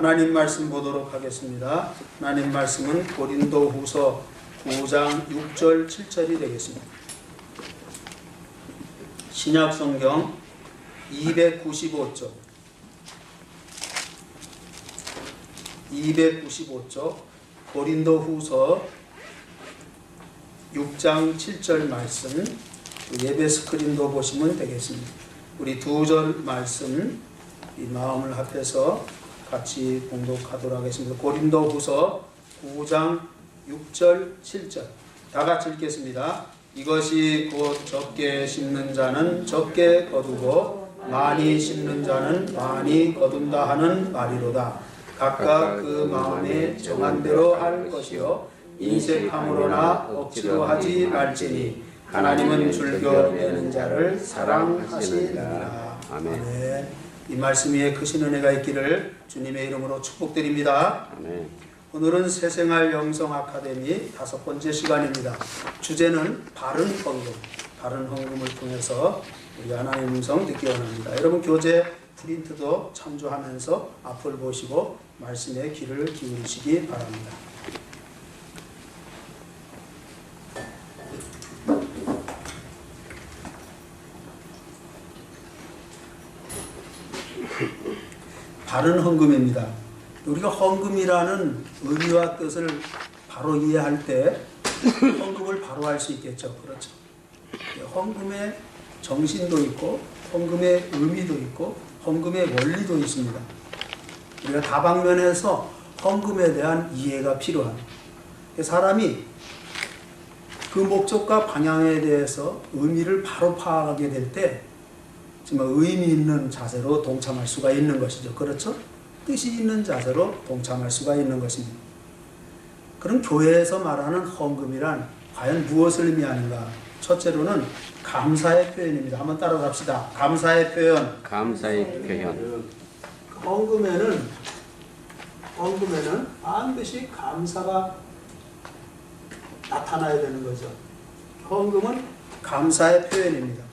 하나님 말씀 보도록 하겠습니다. 하나님 말씀은 고린도후서 9장 6절 7절이 되겠습니다. 신약성경 295쪽 295쪽 고린도후서 6장 7절 말씀 예배 스크린도 보시면 되겠습니다. 우리 두 절 말씀 이 마음을 합해서 같이 봉독하도록 하겠습니다. 고린도후서 9장 6절 7절 다 같이 읽겠습니다. 이것이 곧 적게 심는 자는 적게 거두고 많이 심는 자는 많이 거둔다 하는 말이로다. 각각 그 마음에 정한 대로 할 것이요 인색함으로나 억지로 하지 말지니 하나님은 즐겨내는 자를 사랑하시느니라. 아멘. 이 말씀 위에 크신 은혜가 있기를 주님의 이름으로 축복드립니다. 아멘. 오늘은 새생활 영성 아카데미 5번째 시간입니다. 주제는 바른 헌금, 바른 헌금을 통해서 우리 하나님의 음성 듣기 원합니다. 여러분 교재 프린트도 참조하면서 앞을 보시고 말씀에 귀를 기울이시기 바랍니다. 바른 헌금입니다. 우리가 헌금이라는 의미와 뜻을 바로 이해할 때 헌금을 바로 할 수 있겠죠. 그렇죠. 헌금의 정신도 있고 헌금의 의미도 있고 헌금의 원리도 있습니다. 우리가 다방면에서 헌금에 대한 이해가 필요한 사람이 그 목적과 방향에 대해서 의미를 바로 파악하게 될 때 정말 의미 있는 자세로 동참할 수가 있는 것이죠. 그렇죠? 뜻이 있는 자세로 동참할 수가 있는 것입니다. 그럼 교회에서 말하는 헌금이란 과연 무엇을 의미하는가? 첫째로는 감사의 표현입니다. 한번 따라서 합시다. 감사의 표현. 감사의 표현. 헌금에는 반드시 감사가 나타나야 되는 거죠. 헌금은 감사의 표현입니다.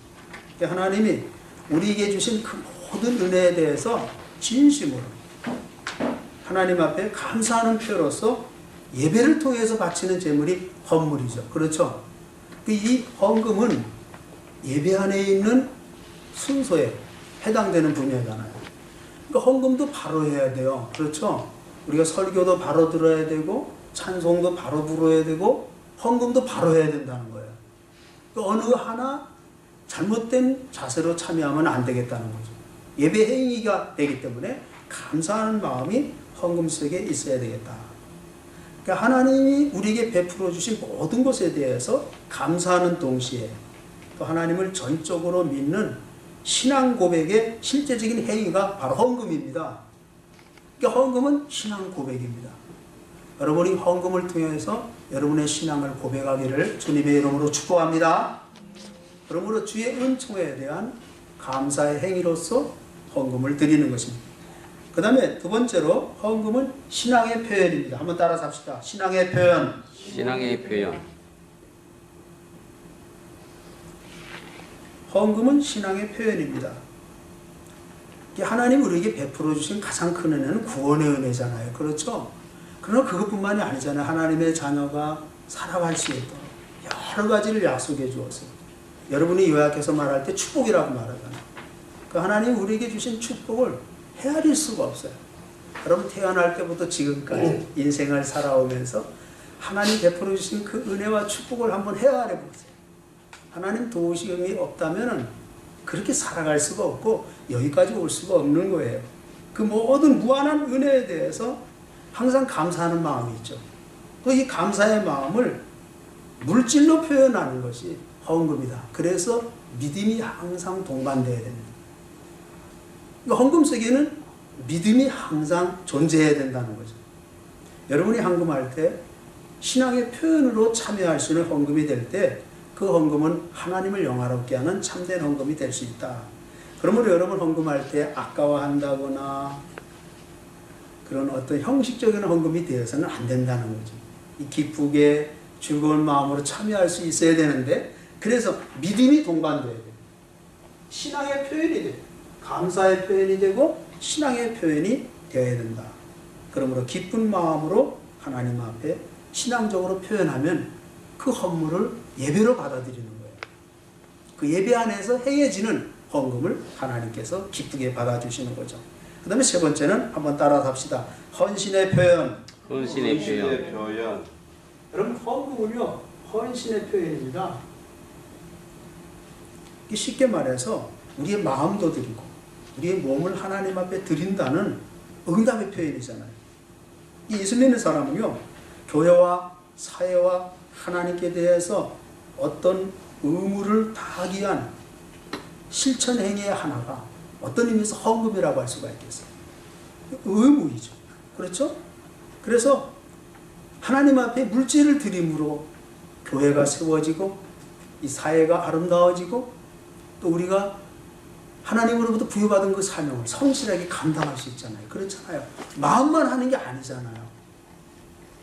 하나님이 우리에게 주신 그 모든 은혜에 대해서 진심으로 하나님 앞에 감사하는 표로서 예배를 통해서 바치는 제물이 헌물이죠. 그렇죠? 이 헌금은 예배 안에 있는 순서에 해당되는 분야잖아요. 그러니까 헌금도 바로 해야 돼요. 그렇죠? 우리가 설교도 바로 들어야 되고 찬송도 바로 불어야 되고 헌금도 바로 해야 된다는 거예요. 어느 하나 잘못된 자세로 참여하면 안 되겠다는 거죠. 예배 행위가 되기 때문에 감사하는 마음이 헌금 속에 있어야 되겠다. 그러니까 하나님이 우리에게 베풀어 주신 모든 것에 대해서 감사하는 동시에 또 하나님을 전적으로 믿는 신앙 고백의 실제적인 행위가 바로 헌금입니다. 그러니까 헌금은 신앙 고백입니다. 여러분이 헌금을 통해서 여러분의 신앙을 고백하기를 주님의 이름으로 축복합니다. 그러므로 주의 은총에 대한 감사의 행위로서 헌금을 드리는 것입니다. 그 다음에 두 번째로 헌금은 신앙의 표현입니다. 한번 따라서 합시다. 신앙의 표현. 신앙의 표현. 헌금은 신앙의 표현입니다. 하나님 우리에게 베풀어 주신 가장 큰 은혜는 구원의 은혜잖아요. 그렇죠? 그러나 그것뿐만이 아니잖아요. 하나님의 자녀가 살아갈 수 있도록 여러 가지를 약속해 주었어요. 여러분이 요약해서 말할 때 축복이라고 말하잖아요. 그 하나님 우리에게 주신 축복을 헤아릴 수가 없어요. 여러분 태어날 때부터 지금까지 인생을 살아오면서 하나님 베풀어 주신 그 은혜와 축복을 한번 헤아려 보세요. 하나님 도우심이 없다면 그렇게 살아갈 수가 없고 여기까지 올 수가 없는 거예요. 그 모든 무한한 은혜에 대해서 항상 감사하는 마음이 있죠. 또 이 감사의 마음을 물질로 표현하는 것이 헌금이다. 그래서 믿음이 항상 동반되어야 됩니다. 헌금 속에는 믿음이 항상 존재해야 된다는 거죠. 여러분이 헌금할 때 신앙의 표현으로 참여할 수 있는 헌금이 될 때 그 헌금은 하나님을 영화롭게 하는 참된 헌금이 될 수 있다. 그러므로 여러분 헌금할 때 아까워한다거나 그런 어떤 형식적인 헌금이 되어서는 안 된다는 거죠. 이 기쁘게 즐거운 마음으로 참여할 수 있어야 되는데 그래서 믿음이 동반돼야 돼요. 신앙의 표현이 돼요. 감사의 표현이 되고 신앙의 표현이 되어야 된다. 그러므로 기쁜 마음으로 하나님 앞에 신앙적으로 표현하면 그 헌물을 예배로 받아들이는 거예요. 그 예배 안에서 행해지는 헌금을 하나님께서 기쁘게 받아주시는 거죠. 그 다음에 세 번째는 한번 따라서 합시다. 헌신의 표현. 헌신의 표현. 여러분, 헌금은요, 헌신의 표현입니다. 쉽게 말해서 우리의 마음도 드리고 우리의 몸을 하나님 앞에 드린다는 응답의 표현이잖아요. 이 예수 믿는 사람은요, 교회와 사회와 하나님께 대해서 어떤 의무를 다하기 위한 실천 행위의 하나가 어떤 의미에서 헌금이라고 할 수가 있겠어요. 의무이죠. 그렇죠? 그래서 하나님 앞에 물질을 드림으로 교회가 세워지고 이 사회가 아름다워지고 또 우리가 하나님으로부터 부여받은 그 사명을 성실하게 감당할 수 있잖아요. 그렇잖아요. 마음만 하는 게 아니잖아요.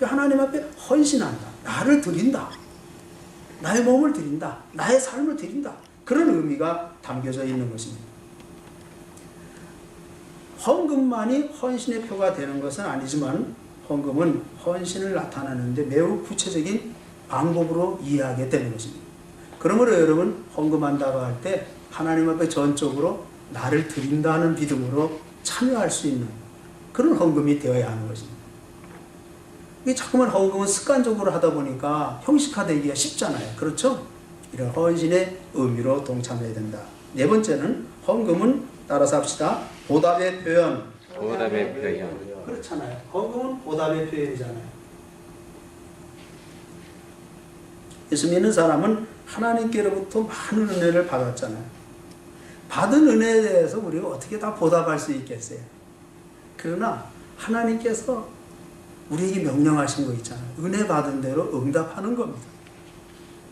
하나님 앞에 헌신한다. 나를 드린다. 나의 몸을 드린다. 나의 삶을 드린다. 그런 의미가 담겨져 있는 것입니다. 헌금만이 헌신의 표가 되는 것은 아니지만 헌금은 헌신을 나타내는데 매우 구체적인 방법으로 이해하게 되는 것입니다. 그러므로 여러분, 헌금한다고 할 때 하나님 앞에 전적으로 나를 드린다는 믿음으로 참여할 수 있는 그런 헌금이 되어야 하는 것입니다. 자꾸만 헌금은 습관적으로 하다 보니까 형식화되기가 쉽잖아요. 그렇죠? 이런 헌신의 의미로 동참해야 된다. 네 번째는 헌금은 따라서 합시다. 보답의 표현. 보답의 표현. 그렇잖아요. 헌금은 보답의 표현이잖아요. 예수 믿는 사람은 하나님께로부터 많은 은혜를 받았잖아요. 받은 은혜에 대해서 우리가 어떻게 다 보답할 수 있겠어요? 그러나 하나님께서 우리에게 명령하신 거 있잖아요. 은혜 받은 대로 응답하는 겁니다.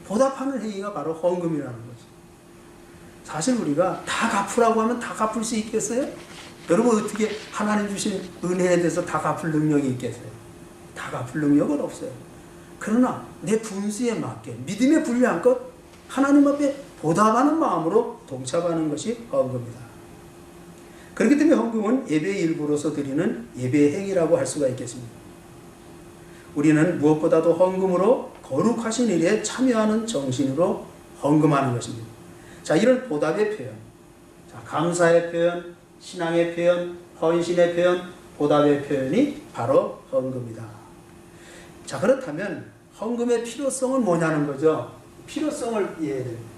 보답하는 행위가 바로 헌금이라는 거죠. 사실 우리가 다 갚으라고 하면 다 갚을 수 있겠어요? 여러분, 어떻게 하나님 주신 은혜에 대해서 다 갚을 능력이 있겠어요? 다 갚을 능력은 없어요. 그러나 내 분수에 맞게 믿음에 불리한것 하나님 앞에 보답하는 마음으로 동참하는 것이 헌금이다. 그렇기 때문에 헌금은 예배의 일부로서 드리는 예배의 행위라고 할 수가 있겠습니다. 우리는 무엇보다도 헌금으로 거룩하신 일에 참여하는 정신으로 헌금하는 것입니다. 자, 이런 보답의 표현, 자, 감사의 표현, 신앙의 표현, 헌신의 표현, 보답의 표현이 바로 헌금이다. 자, 그렇다면 헌금의 필요성은 뭐냐는 거죠. 필요성을 이해해야 됩니다.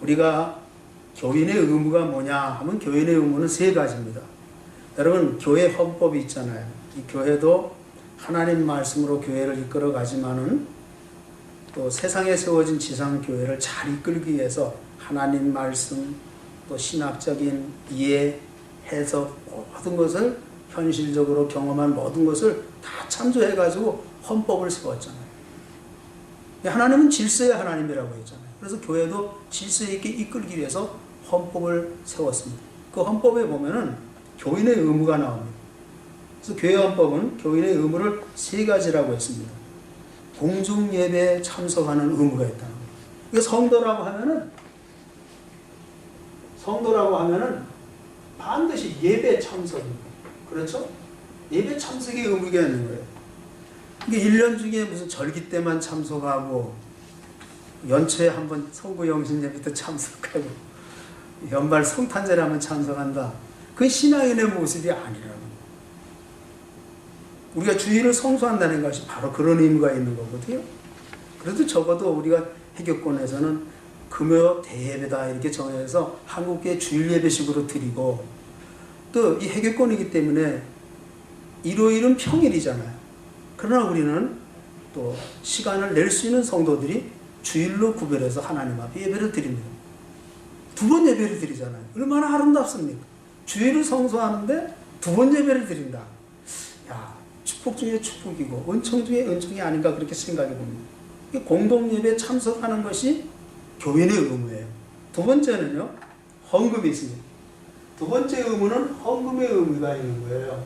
우리가 교인의 의무가 뭐냐 하면 교인의 의무는 세 가지입니다. 여러분, 교회 헌법이 있잖아요. 이 교회도 하나님 말씀으로 교회를 이끌어 가지만은 또 세상에 세워진 지상교회를 잘 이끌기 위해서 하나님 말씀, 또 신학적인 이해, 해석, 모든 것을 현실적으로 경험한 모든 것을 다 참조해가지고 헌법을 세웠잖아요. 하나님은 질서의 하나님이라고 했잖아요. 그래서 교회도 질서 있게 이끌기 위해서 헌법을 세웠습니다. 그 헌법에 보면은 교인의 의무가 나옵니다. 그래서 교회 헌법은 교인의 의무를 세 가지라고 했습니다. 공중 예배에 참석하는 의무가 있다는 거예요. 이거 성도라고 하면은 반드시 예배 참석입니다. 그렇죠? 예배 참석의 의무가 있는 거예요. 이게 1년 중에 무슨 절기 때만 참석하고 연초에 한번 성구영신 예배 때 참석하고 연말 성탄절에 한번 참석한다. 그건 신앙인의 모습이 아니라는 거예요. 우리가 주일을 성수한다는 것이 바로 그런 의미가 있는 거거든요. 그래도 적어도 우리가 해교권에서는 금요 대예배다 이렇게 정해서 한국교회 주일 예배식으로 드리고, 또 이 해교권이기 때문에 일요일은 평일이잖아요. 그러나 우리는 또 시간을 낼 수 있는 성도들이 주일로 구별해서 하나님 앞에 예배를 드립니다. 두 번 예배를 드리잖아요. 얼마나 아름답습니까? 주일을 성수하는데 두 번 예배를 드린다. 야, 축복 중에 축복이고 은총 중에 은총이 아닌가 그렇게 생각해 봅니다. 공동 예배에 참석하는 것이 교인의 의무예요. 두 번째는요, 헌금이 있습니다. 두 번째 의무는 헌금의 의무가 있는 거예요.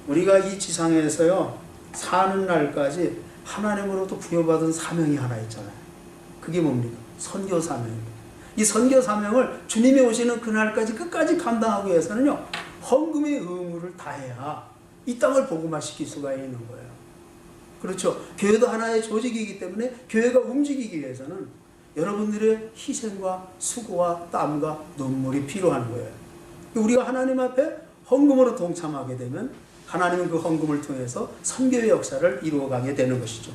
우리가 이 지상에서요, 사는 날까지 하나님으로부터 부여받은 사명이 하나 있잖아요. 그게 뭡니까? 선교 사명입니다. 이 선교 사명을 주님이 오시는 그날까지 끝까지 감당하기 위해서는요, 헌금의 의무를 다해야 이 땅을 복음화시킬 수가 있는 거예요. 그렇죠. 교회도 하나의 조직이기 때문에 교회가 움직이기 위해서는 여러분들의 희생과 수고와 땀과 눈물이 필요한 거예요. 우리가 하나님 앞에 헌금으로 동참하게 되면 하나님은 그 헌금을 통해서 선교의 역사를 이루어가게 되는 것이죠.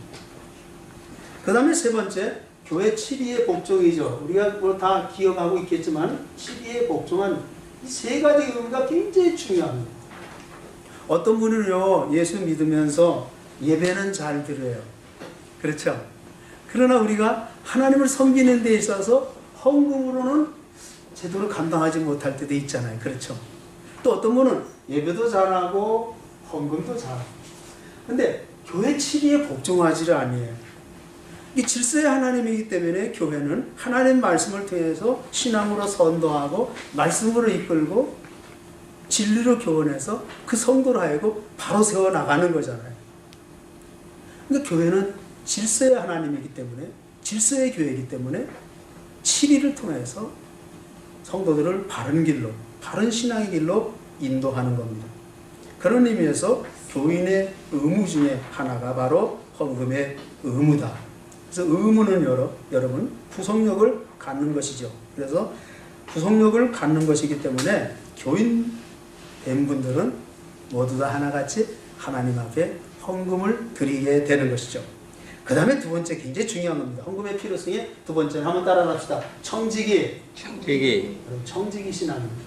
그 다음에 세 번째, 교회 7위의 복종이죠. 우리가 뭐 다 기억하고 있겠지만 7위의 복종은 이 세 가지 의미가 굉장히 중요합니다. 어떤 분은요, 예수 믿으면서 예배는 잘 드려요. 그렇죠. 그러나 우리가 하나님을 섬기는 데 있어서 헌금으로는 제대로 감당하지 못할 때도 있잖아요. 그렇죠. 또 어떤 분은 예배도 잘하고 헌금도 잘하고. 근데 교회 7위에 복종하지를 아니에요. 이 질서의 하나님이기 때문에 교회는 하나님 말씀을 통해서 신앙으로 선도하고 말씀으로 이끌고 진리로 교훈해서 그 성도를 하여금 바로 세워나가는 거잖아요. 그러니까 교회는 질서의 하나님이기 때문에, 질서의 교회이기 때문에 7위를 통해서 성도들을 바른 길로, 바른 신앙의 길로 인도하는 겁니다. 그런 의미에서 교인의 의무 중에 하나가 바로 헌금의 의무다. 그래서 의무는 여러분 구속력을 갖는 것이죠. 그래서 구속력을 갖는 것이기 때문에 교인 된 분들은 모두 다 하나같이 하나님 앞에 헌금을 드리게 되는 것이죠. 그 다음에 두 번째 굉장히 중요한 겁니다. 헌금의 필요성의 두 번째는 한번 따라갑시다. 청지기. 청지기 신앙입니다.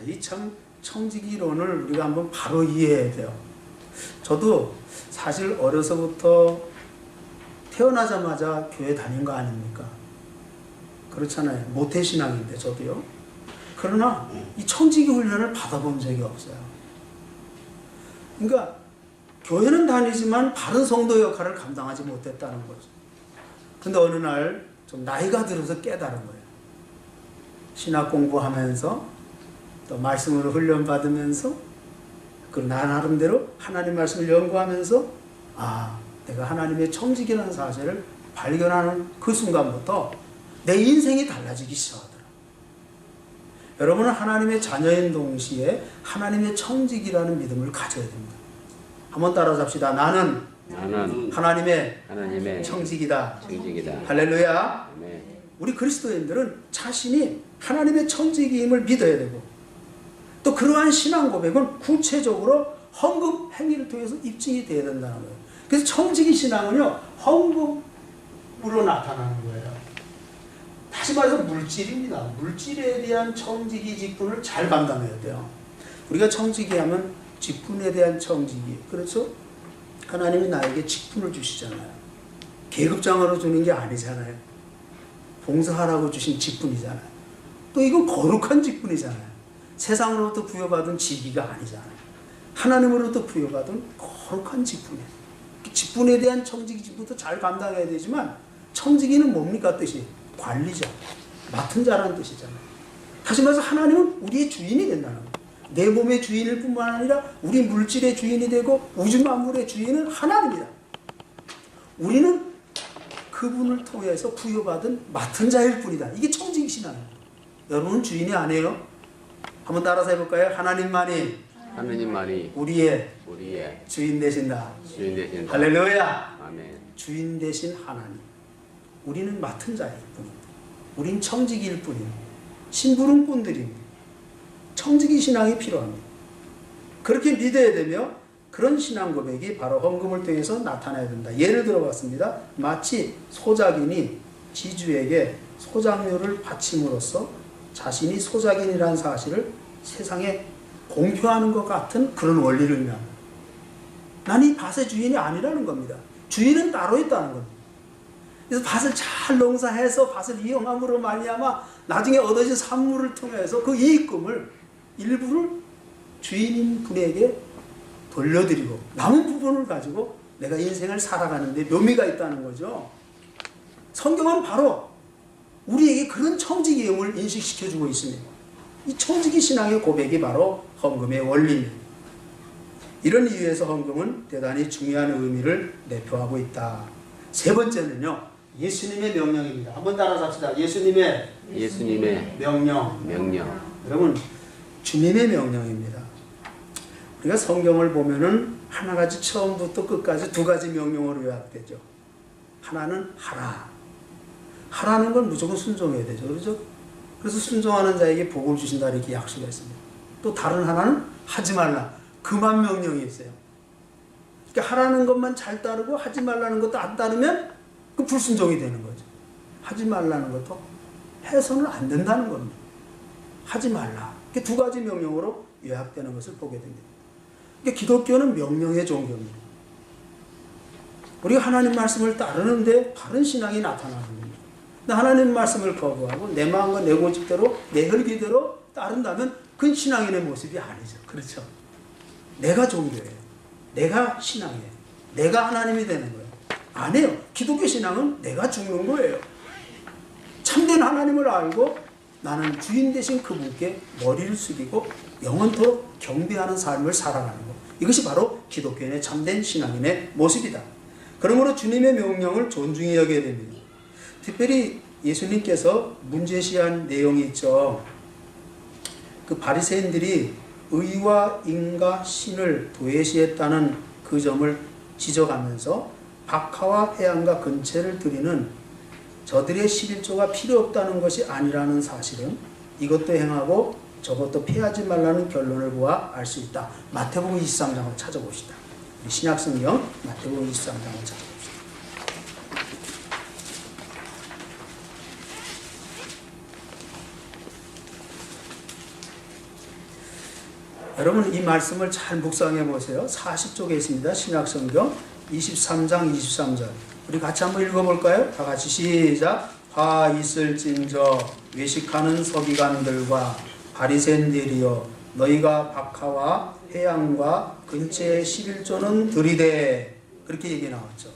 이 참 청지기론을 우리가 한번 바로 이해해야 돼요. 저도 사실 어려서부터 태어나자마자 교회 다닌 거 아닙니까? 그렇잖아요. 모태신앙인데 저도요. 그러나 이 청지기 훈련을 받아본 적이 없어요. 그러니까 교회는 다니지만 바른 성도 역할을 감당하지 못했다는 거죠. 근데 어느 날 좀 나이가 들어서 깨달은 거예요. 신학 공부하면서 또 말씀으로 훈련받으면서 그리고 나 나름대로 하나님 말씀을 연구하면서 내가 하나님의 청지기라는 사실을 발견하는 그 순간부터 내 인생이 달라지기 시작하더라. 여러분은 하나님의 자녀인 동시에 하나님의 청지기라는 믿음을 가져야 됩니다. 한번 따라잡시다. 나는 하나님의 청지기다. 할렐루야. 아멘. 우리 그리스도인들은 자신이 하나님의 청지기임을 믿어야 되고 또 그러한 신앙 고백은 구체적으로 헌금 행위를 통해서 입증이 되어야 된다는 거예요. 그래서 청지기 신앙은요, 헌금으로 나타나는 거예요. 다시 말해서 물질입니다. 물질에 대한 청지기 직분을 잘 감당해야 돼요. 우리가 청지기 하면 직분에 대한 청지기. 그렇죠? 하나님이 나에게 직분을 주시잖아요. 계급장으로 주는 게 아니잖아요. 봉사하라고 주신 직분이잖아요. 또 이건 거룩한 직분이잖아요. 세상으로부터 부여받은 직위가 아니잖아요. 하나님으로부터 부여받은 거룩한 직분이에요. 직분에 대한 청지기 직분도 잘 감당해야 되지만 청지기는 뭡니까 뜻이? 관리자, 맡은 자라는 뜻이잖아요. 다시 말해서 하나님은 우리의 주인이 된다는 거예요. 내 몸의 주인일 뿐만 아니라 우리 물질의 주인이 되고 우주 만물의 주인은 하나님이다. 우리는 그분을 통해서 부여받은 맡은 자일 뿐이다. 이게 청지기 신앙이에요. 여러분은 주인이 아니에요? 한번 따라서 해볼까요? 하나님만이 우리의 주인 되신다. 할렐루야. 아멘. 주인 되신 하나님. 우리는 맡은 자일 뿐입니다. 우린 청지기일 뿐입니다. 심부름꾼들입니다. 청지기 신앙이 필요합니다. 그렇게 믿어야 되며 그런 신앙 고백이 바로 헌금을 통해서 나타나야 된다. 예를 들어봤습니다. 마치 소작인이 지주에게 소작료를 바침으로써 자신이 소작인이라는 사실을 세상에 공표하는 것 같은 그런 원리를 의미합니다. 나는 이 밭의 주인이 아니라는 겁니다. 주인은 따로 있다는 겁니다. 그래서 밭을 잘 농사해서 밭을 이용함으로 말미암아 나중에 얻어진 산물을 통해서 그 이익금을 일부를 주인인 분에게 돌려드리고 남은 부분을 가지고 내가 인생을 살아가는 데 묘미가 있다는 거죠. 성경은 바로 우리에게 그런 청지기임을 인식시켜주고 있습니다. 이 청지기 신앙의 고백이 바로 헌금의 원리입니다. 이런 이유에서 헌금은 대단히 중요한 의미를 내포하고 있다. 세 번째는요, 예수님의 명령입니다. 한번 따라서 합시다. 예수님의 명령. 여러분, 주님의 명령입니다. 우리가 성경을 보면은 하나같이 처음부터 끝까지 두 가지 명령으로 요약되죠. 하나는 하라. 하라는 건 무조건 순종해야 되죠. 그렇죠? 그래서 순종하는 자에게 복을 주신다 이렇게 약속했습니다. 또 다른 하나는 하지 말라. 그만 명령이 있어요. 그러니까 하라는 것만 잘 따르고 하지 말라는 것도 안 따르면 그 불순종이 되는 거죠. 하지 말라는 것도 해서는 안 된다는 겁니다. 하지 말라. 이렇게 두 가지 명령으로 요약되는 것을 보게 됩니다. 그러니까 기독교는 명령의 종교입니다. 우리가 하나님 말씀을 따르는데 바른 신앙이 나타나는 겁니다. 근데 하나님 말씀을 거부하고 내 마음과 내 고집대로 내 혈기대로 따른다면 그건 신앙인의 모습이 아니죠. 그렇죠? 내가 종교예요. 내가 신앙이에요. 내가 하나님이 되는 거예요. 아니에요. 기독교 신앙은 내가 죽는 거예요. 참된 하나님을 알고 나는 주인 되신 그분께 머리를 숙이고 영원토록 경배하는 삶을 살아가는 것. 이것이 바로 기독교인의 참된 신앙인의 모습이다. 그러므로 주님의 명령을 존중히 여겨야 됩니다. 특별히 예수님께서 문제시한 내용이 있죠. 그 바리새인들이 의와 인과 신을 도외시했다는 그 점을 지적하면서 박하와 해양과 근체를 드리는 저들의 11조가 필요 없다는 것이 아니라는 사실은 이것도 행하고 저것도 피하지 말라는 결론을 보아 알 수 있다. 마태복음 23장을 찾아봅시다. 신약성경 마태복음 23장을 찾아봅시다. 여러분 이 말씀을 잘 묵상해 보세요. 40쪽에 있습니다. 신약성경 23장 23절. 우리 같이 한번 읽어볼까요? 다 같이 시작. 화 있을진저 외식하는 서기관들과 바리새인들이여 너희가 박하와 해양과 근처의 11조는 들이대. 그렇게 얘기 나왔죠.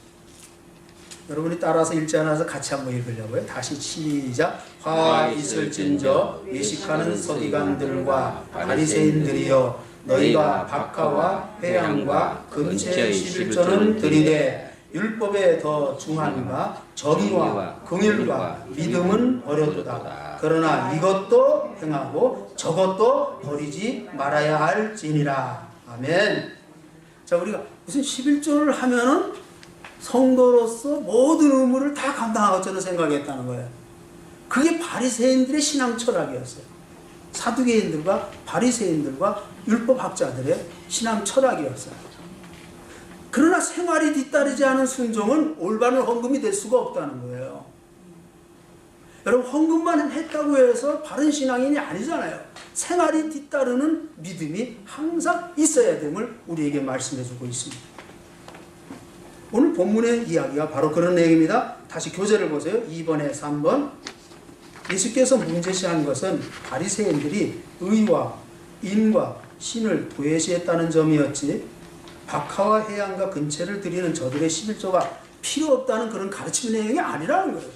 여러분이 따라서 읽지 않아서 같이 한번 읽으려고요. 다시 시작. 화 있을진저 외식하는 서기관들과 바리새인들이여 너희가 박하와 해양과 근처의 11조는 들이대. 율법에 더 중한가 정의와 긍휼과 믿음은 버려두다. 그러나 이것도 행하고 저것도 버리지 말아야 할지니라. 아멘. 자, 우리가 무슨 11조를 하면은 성도로서 모든 의무를 다 감당하고 저는 생각했다는 거예요. 그게 바리새인들의 신앙 철학이었어요. 사두개인들과 바리새인들과 율법학자들의 신앙 철학이었어요. 그러나 생활이 뒤따르지 않은 순종은 올바른 헌금이 될 수가 없다는 거예요. 여러분 헌금만 했다고 해서 바른 신앙인이 아니잖아요. 생활이 뒤따르는 믿음이 항상 있어야 됨을 우리에게 말씀해 주고 있습니다. 오늘 본문의 이야기가 바로 그런 내용입니다. 다시 교재를 보세요. 2번에 3번. 예수께서 문제시한 것은 바리새인들이 의와 인과 신을 도외시했다는 점이었지 박하와 해양과 근처를 드리는 저들의 11조가 필요 없다는 그런 가르침 내용이 아니라는 거예요.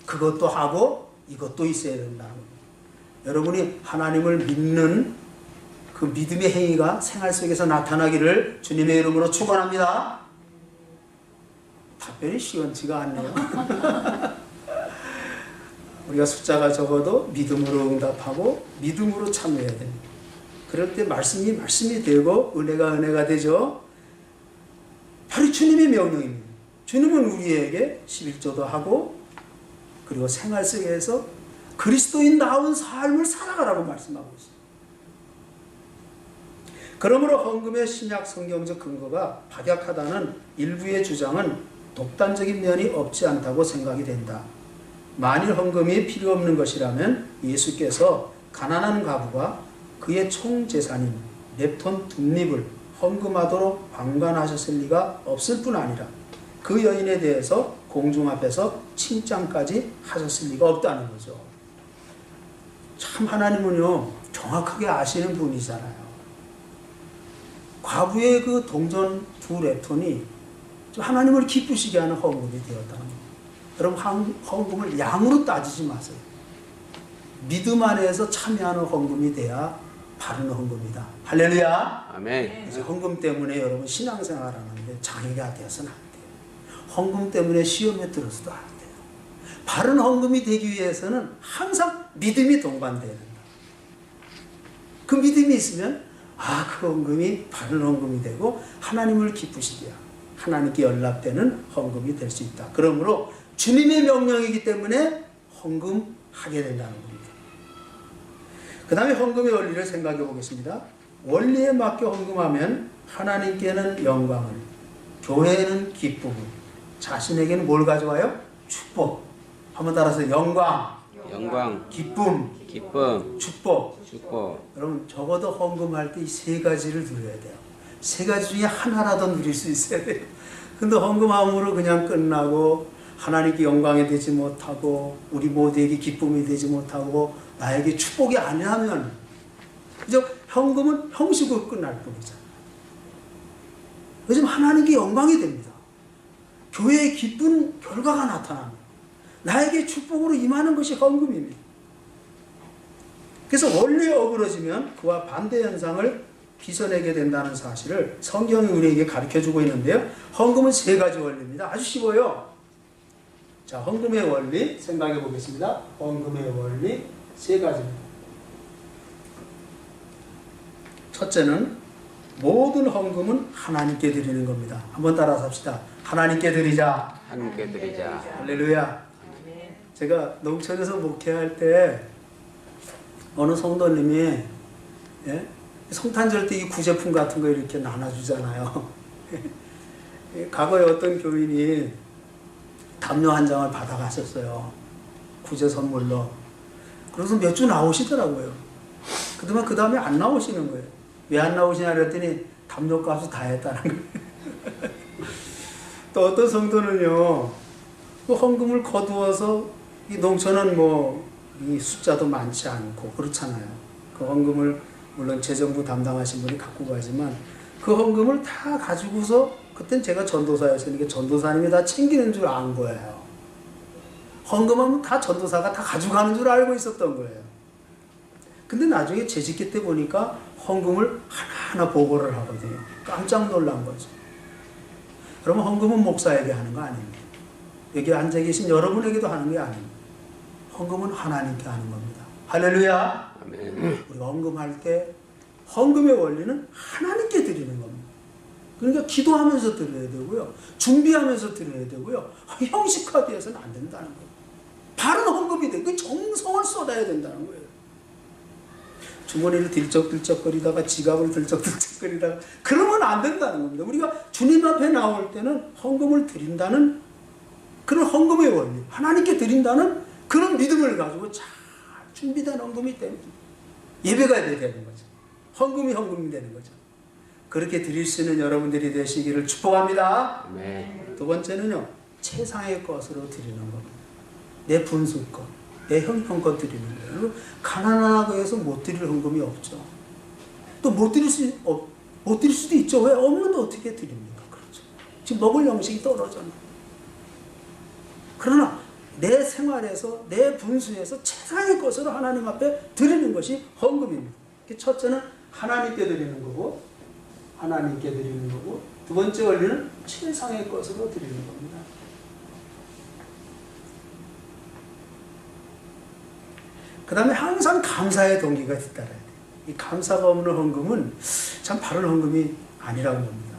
그것도 하고 이것도 있어야 된다는 거예요. 여러분이 하나님을 믿는 그 믿음의 행위가 생활 속에서 나타나기를 주님의 이름으로 축원합니다. 답변이 시원치가 않네요. 우리가 숫자가 적어도 믿음으로 응답하고 믿음으로 참여해야 됩니다. 그럴 때 말씀이 되고 은혜가 되죠. 바로 주님의 명령입니다. 주님은 우리에게 11조도 하고 그리고 생활 속에서 그리스도인다운 삶을 살아가라고 말씀하고 있습니다. 그러므로 헌금의 신약 성경적 근거가 박약하다는 일부의 주장은 독단적인 면이 없지 않다고 생각이 된다. 만일 헌금이 필요 없는 것이라면 예수께서 가난한 과부가 그의 총재산인 렙톤 둠립을 헌금하도록 방관하셨을 리가 없을 뿐 아니라 그 여인에 대해서 공중 앞에서 칭찬까지 하셨을 리가 없다는 거죠. 참 하나님은요 정확하게 아시는 분이잖아요. 과부의 그 동전 두 렙톤이 하나님을 기쁘시게 하는 헌금이 되었다는 겁니다. 여러분 헌금을 양으로 따지지 마세요. 믿음 안에서 참여하는 헌금이 돼야 바른 헌금이다. 할렐루야. 아멘. 그래서 헌금 때문에 여러분 신앙생활 하는데 장애가 되어서는 안 돼요. 헌금 때문에 시험에 들어서도 안 돼요. 바른 헌금이 되기 위해서는 항상 믿음이 동반돼야 된다. 그 믿음이 있으면 그 헌금이 바른 헌금이 되고 하나님을 기쁘시게 하나님께 연락되는 헌금이 될 수 있다. 그러므로 주님의 명령이기 때문에 헌금하게 된다는 겁니다. 그 다음에 헌금의 원리를 생각해 보겠습니다. 원리에 맞게 헌금하면 하나님께는 영광을, 교회에는 기쁨을, 자신에게는 뭘 가져와요? 축복. 한번 따라서 영광, 기쁨, 축복. 여러분 적어도 헌금할 때 이 세 가지를 누려야 돼요. 세 가지 중에 하나라도 누릴 수 있어야 돼요. 근데 헌금함으로 그냥 끝나고 하나님께 영광이 되지 못하고 우리 모두에게 기쁨이 되지 못하고 나에게 축복이 아니라면 그저 헌금은 형식으로 끝날 뿐이잖아요. 요즘 하나님께 영광이 됩니다. 교회의 기쁜 결과가 나타납니다. 나에게 축복으로 임하는 것이 헌금입니다. 그래서 원리에 어그러지면 그와 반대 현상을 빚어내게 된다는 사실을 성경이 우리에게 가르쳐주고 있는데요. 헌금은 세 가지 원리입니다. 아주 쉬워요. 자, 헌금의 원리 생각해 보겠습니다. 헌금의 원리 세 가지입니다. 첫째는 모든 헌금은 하나님께 드리는 겁니다. 한번 따라서 합시다. 하나님께 드리자. 할렐루야. 제가 농촌에서 목회할 때 어느 성도님이 성탄절 때 이 구제품 같은 거 이렇게 나눠주잖아요. 과거에 어떤 교인이 담요 한 장을 받아가셨어요. 구제 선물로. 그래서 몇 주 나오시더라고요. 그동안 그 다음에 안 나오시는 거예요. 왜 안 나오시냐 그랬더니 담요 값을 다 했다는 거예요. 또 어떤 성도는요, 그 헌금을 거두어서 이 농촌은 이 숫자도 많지 않고 그렇잖아요. 그 헌금을 물론 재정부 담당하신 분이 갖고 가지만 그 헌금을 다 가지고서 그땐 제가 전도사였으니까 전도사님이 다 챙기는 줄 안 거예요. 헌금하면 다 전도사가 다 가져가는 줄 알고 있었던 거예요. 근데 나중에 재직기 때 보니까 헌금을 하나하나 보고를 하거든요. 깜짝 놀란 거죠. 그러면 헌금은 목사에게 하는 거 아닙니다. 여기 앉아 계신 여러분에게도 하는 게 아닙니다. 헌금은 하나님께 하는 겁니다. 할렐루야. 아멘. 우리가 헌금할 때 헌금의 원리는 하나님께 드리는 겁니다. 그러니까 기도하면서 드려야 되고요. 준비하면서 드려야 되고요. 형식화되어서는 안 된다는 거예요. 바른 헌금이 돼. 그 정성을 쏟아야 된다는 거예요. 주머니를 들쩍들쩍거리다가 지갑을 들쩍들쩍거리다가 그러면 안 된다는 겁니다. 우리가 주님 앞에 나올 때는 헌금을 드린다는 그런 헌금의 원리, 하나님께 드린다는 그런 믿음을 가지고 잘 준비된 헌금이 되는 예배가 되는 거죠. 헌금이 되는 거죠. 그렇게 드릴 수 있는 여러분들이 되시기를 축복합니다. 네. 두 번째는요, 최상의 것으로 드리는 겁니다. 내 분수것, 내 형편껏 드리는 거예요. 가난하고 해서 못 드릴 헌금이 없죠. 또 못 드릴 수도 있죠. 왜? 없는데 어떻게 드립니까? 그렇죠. 지금 먹을 영식이 떨어져요. 그러나 내 생활에서 내 분수에서 최상의 것으로 하나님 앞에 드리는 것이 헌금입니다. 첫째는 하나님께 드리는 거고, 두 번째 원리는 최상의 것으로 드리는 겁니다. 그 다음에 항상 감사의 동기가 뒤따라야 돼요. 이 감사가 없는 헌금은 참 바른 헌금이 아니라는 겁니다.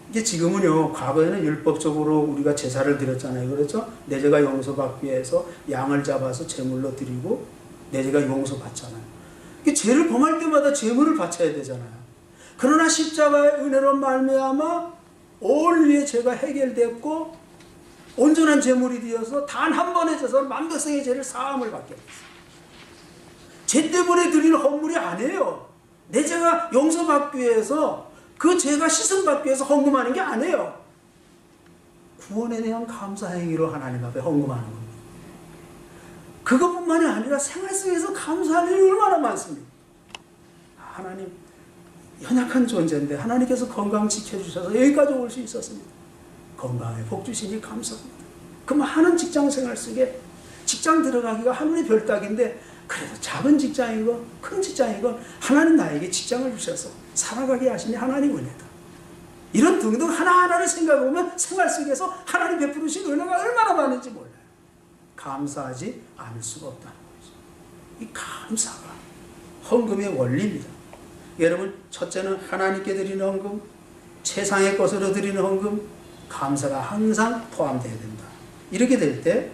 이게 지금은요, 과거에는 율법적으로 우리가 제사를 드렸잖아요. 그렇죠? 내 죄가 용서받기 위해서 양을 잡아서 제물로 드리고 내 죄가 용서받잖아요. 이게 죄를 범할 때마다 제물을 바쳐야 되잖아요. 그러나 십자가의 은혜로 말미암아 올 위의 죄가 해결됐고 온전한 제물이 되어서 단 한 번의 제사로 만백성의 죄를 사함을 받게 됐어요. 죄 때문에 드리는 헌물이 아니에요. 내 죄가 용서받기 위해서 그 죄가 씻음받기 위해서 헌금하는 게 아니에요. 구원에 대한 감사 행위로 하나님 앞에 헌금하는 겁니다. 그것뿐만이 아니라 생활 속에서 감사할 일이 얼마나 많습니다. 하나님, 연약한 존재인데 하나님께서 건강 지켜주셔서 여기까지 올 수 있었습니다. 건강에 복 주시니 감사합니다. 그 많은 직장 생활 속에 직장 들어가기가 하늘의 별따기인데 그래도 작은 직장이건 큰 직장이건 하나님 나에게 직장을 주셔서 살아가게 하시니 하나님 은혜다. 이런 등등 하나하나를 생각해보면 생활 속에서 하나님 베푸신 은혜가 얼마나 많은지 몰라요. 감사하지 않을 수가 없다는 거죠. 이 감사가 헌금의 원리입니다. 여러분, 첫째는 하나님께 드리는 헌금, 세상의 것으로 드리는 헌금, 감사가 항상 포함되어야 된다. 이렇게 될 때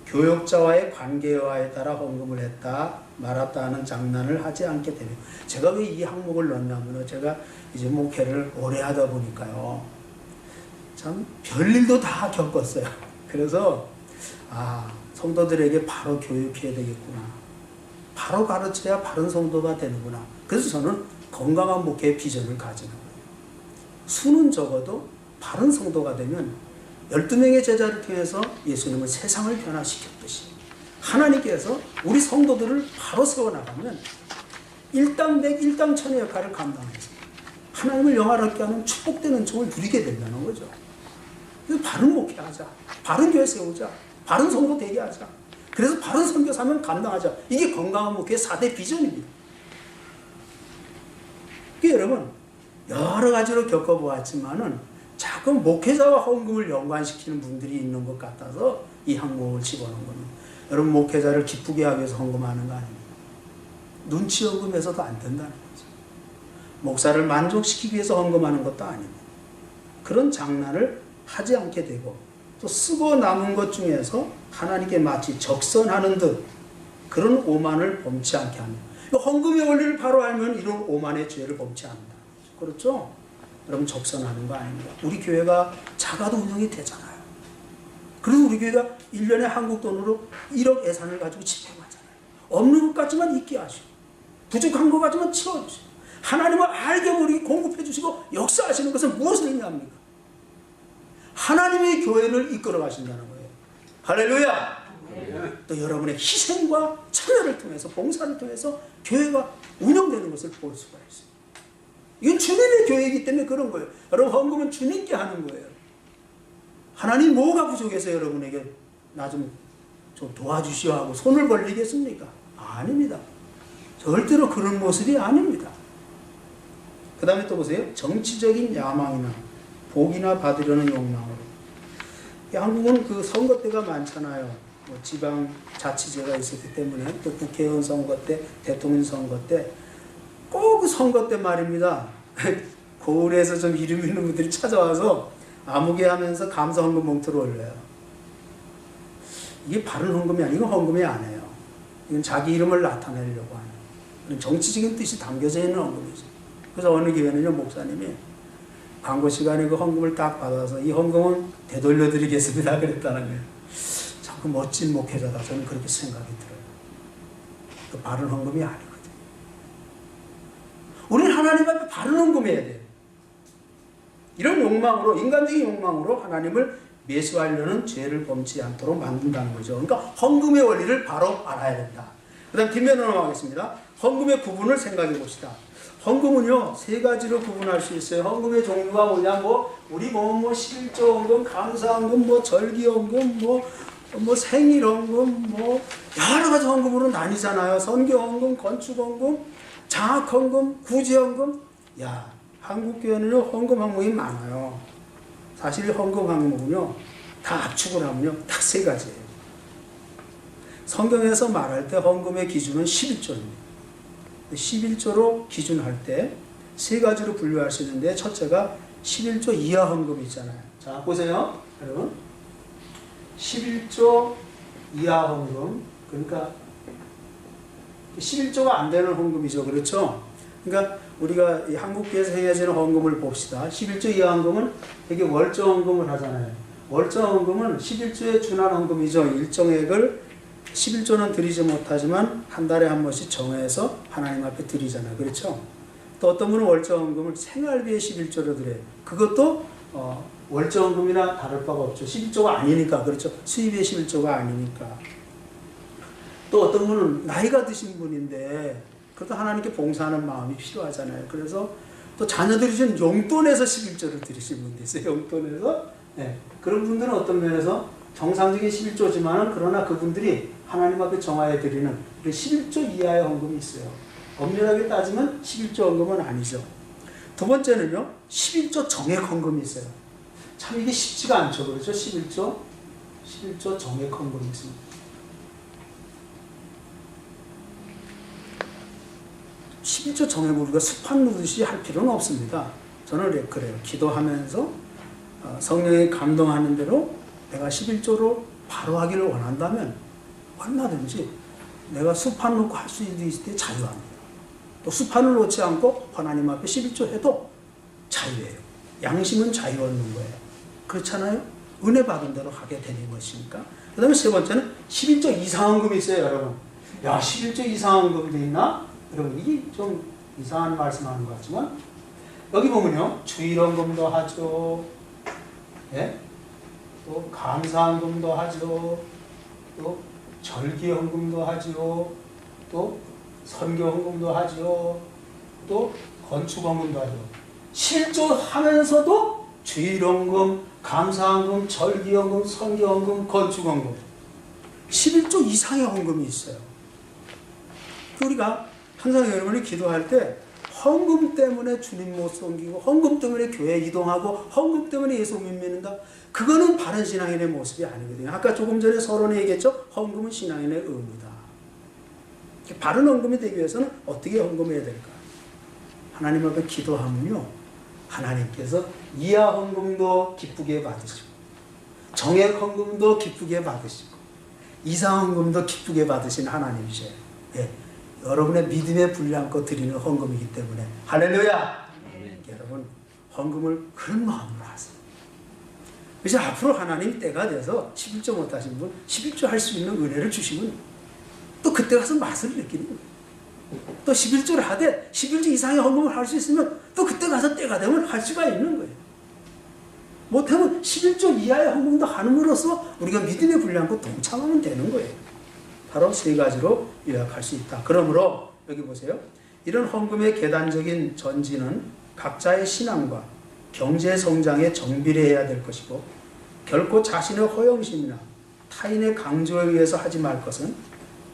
교역자와의 관계와에 따라 헌금을 했다 말았다 하는 장난을 하지 않게 되면, 제가 왜 이 항목을 넣냐면요, 제가 이제 목회를 오래 하다 보니까요, 참 별일도 다 겪었어요. 그래서 성도들에게 바로 교육해야 되겠구나, 바로 가르쳐야 바른 성도가 되는구나. 그래서 저는 건강한 목회의 비전을 가지는 거예요. 수는 적어도 바른 성도가 되면 12명의 제자를 통해서 예수님은 세상을 변화시켰듯이 하나님께서 우리 성도들을 바로 세워나가면 일당백 일당천의 역할을 감당해서 하나님을 영화롭게 하는 축복되는 종을 누리게 된다는 거죠. 그래서 바른 목회하자, 바른 교회 세우자, 바른 성도 되게 하자, 그래서 바른 선교사면 감당하자. 이게 건강한 목회의 4대 비전입니다. 여러분, 여러 가지로 겪어보았지만은 자꾸 목회자와 헌금을 연관시키는 분들이 있는 것 같아서 이 항목을 집어넣은 겁니다. 여러분, 목회자를 기쁘게 하기 위해서 헌금하는 거 아닙니다. 눈치 헌금해서도 안 된다는 거죠. 목사를 만족시키기 위해서 헌금하는 것도 아닙니다. 그런 장난을 하지 않게 되고, 또 쓰고 남은 것 중에서 하나님께 마치 적선하는 듯 그런 오만을 범치 않게 합니다. 헌금의 원리를 바로 알면 이런 오만의 죄를 범치 않는다. 그렇죠? 여러분, 적선하는 거 아닙니다. 우리 교회가 작아도 운영이 되잖아요. 그래서 우리 교회가 1년에 한국 돈으로 1억 예산을 가지고 집행하잖아요. 없는 것 같지만 있게 하시고, 부족한 것 같지만 채워주시고, 하나님을 알게 모르게 공급해 주시고 역사하시는 것은 무엇을 의미합니까? 하나님의 교회를 이끌어 가신다는 거예요. 할렐루야! 또 여러분의 희생과 참여를 통해서, 봉사를 통해서 교회가 운영되는 것을 볼 수가 있어요. 이건 주님의 교회이기 때문에 그런 거예요. 여러분, 헌금은 주님께 하는 거예요. 하나님 뭐가 부족해서 여러분에게 나 좀 도와주시오 하고 손을 벌리겠습니까? 아닙니다. 절대로 그런 모습이 아닙니다. 그 다음에 또 보세요. 정치적인 야망이나 복이나 받으려는 욕망으로. 한국은 그 선거 때가 많잖아요. 뭐 지방 자치제가 있었기 때문에, 또 국회의원 선거 때, 대통령 선거 때, 꼭 그 선거 때 말입니다. 고을에서 좀 이름 있는 분들이 찾아와서 아무개 하면서 감사 헌금 봉투를 올려요. 이게 바른 헌금이 아니고 헌금이 아니에요. 이건 자기 이름을 나타내려고 하는 그런 정치적인 뜻이 담겨져 있는 헌금이죠. 그래서 어느 교회는요, 목사님이 광고 시간에 그 헌금을 딱 받아서 이 헌금은 되돌려 드리겠습니다 그랬다는 거예요. 참 그 멋진 목회자다, 저는 그렇게 생각이 들어요. 그 바른 헌금이 아니거든요. 우리는 하나님 앞에 바른 헌금해야 돼요. 이런 욕망으로, 인간적인 욕망으로 하나님을 매수하려는 죄를 범치 않도록 만든다는 거죠. 그러니까 헌금의 원리를 바로 알아야 된다. 그 다음 뒷면으로 넘어가겠습니다. 헌금의 구분을 생각해 봅시다. 헌금은요, 세 가지로 구분할 수 있어요. 헌금의 종류가 뭐냐, 우리 보면 11조 헌금, 감사 헌금, 절기 헌금, 생일 헌금, 여러 가지 헌금으로 나뉘잖아요. 선교 헌금, 건축 헌금, 장학 헌금, 구제 헌금. 한국 교회는요, 헌금 항목이 많아요. 사실 헌금 항목은요, 다 압축을 하면요, 딱 세 가지예요. 성경에서 말할 때 헌금의 기준은 11조입니다. 11조로 기준할 때 세 가지로 분류할 수 있는데, 첫째가 11조 이하 헌금이 있잖아요. 자, 보세요. 여러분. 11조 이하 헌금. 그러니까 11조가 안 되는 헌금이죠. 그렇죠? 그러니까 우리가 이 한국교회에서 행해지는 헌금을 봅시다. 11조 이하 헌금은 되게 월조 헌금을 하잖아요. 월조 헌금은 11조에 준한 헌금이죠. 일정액을 11조는 드리지 못하지만 한 달에 한 번씩 정해서 하나님 앞에 드리잖아요. 그렇죠? 또 어떤 분은 월조 헌금을 생활비에 11조로 드려요. 그것도 월조 헌금이나 다를 바가 없죠. 11조가 아니니까. 그렇죠? 수입의 11조가 아니니까. 또 어떤 분은 나이가 드신 분인데 그래도 하나님께 봉사하는 마음이 필요하잖아요. 그래서 또 자녀들이 준 용돈에서 11조를 드리신 분도 있어요. 용돈에서. 네. 그런 분들은 어떤 면에서 정상적인 11조지만은 그러나 그분들이 하나님 앞에 정하여 드리는 11조 이하의 헌금이 있어요. 엄밀하게 따지면 11조 헌금은 아니죠. 두 번째는요, 11조 정액 헌금이 있어요. 참 이게 쉽지가 않죠. 그렇죠? 11조 정액 헌금이 있습니다. 11조 정액을 우리가 수판 누듯이 할 필요는 없습니다. 저는 그래요. 기도하면서 성령이 감동하는 대로 내가 11조로 바로 하기를 원한다면 얼마든지 내가 수판 놓고 할 수 있을 때 자유합니다. 또 수판을 놓지 않고 하나님 앞에 11조 해도 자유예요. 양심은 자유 얻는 거예요. 그렇잖아요? 은혜 받은 대로 하게 되는 것이니까. 그 다음에 세 번째는 11조 이상헌금이 있어요, 여러분. 야, 11조 이상헌금도 있나? 여러분, 이게 좀 이상한 말씀하는 것 같지만, 여기 보면요, 주일헌금도 하죠. 예? 또 감사헌금도 하죠. 또 절기헌금도 하죠. 또 선교헌금도 하죠. 또 건축헌금도 하죠. 실조하면서도 주일헌금, 감사헌금, 절기헌금, 선교헌금, 건축헌금 11조 이상의 헌금이 있어요. 우리가 항상 여러분이 기도할 때 헌금 때문에 주님 못 섬기고 헌금 때문에 교회 이동하고 헌금 때문에 예수 못 믿는다. 그거는 바른 신앙인의 모습이 아니거든요. 아까 조금 전에 서론에 얘기했죠. 헌금은 신앙인의 의무다. 바른 헌금이 되기 위해서는 어떻게 헌금해야 될까? 하나님 앞에 기도하면요, 하나님께서 이하 헌금도 기쁘게 받으시고 정액 헌금도 기쁘게 받으시고 이상 헌금도 기쁘게 받으신 하나님이세요. 예. 여러분의 믿음에 분량껏 드리는 헌금이기 때문에 할렐루야. 여러분 헌금을 그런 마음으로 하세요. 그래서 앞으로 하나님 때가 돼서 11조 못하신 분 11조 할 수 있는 은혜를 주시면 또 그때 가서 맛을 느끼는 거예요. 또 11조를 하되 11조 이상의 헌금을 할 수 있으면 또 그때 가서 때가 되면 할 수가 있는 거예요. 못하면 11조 이하의 헌금도 함으로써 우리가 믿음의 분량과 동참하면 되는 거예요. 바로 세 가지로 요약할 수 있다. 그러므로 여기 보세요. 이런 헌금의 계단적인 전진은 각자의 신앙과 경제 성장에 정비례해야 될 것이고 결코 자신의 허영심이나 타인의 강조에 의해서 하지 말 것은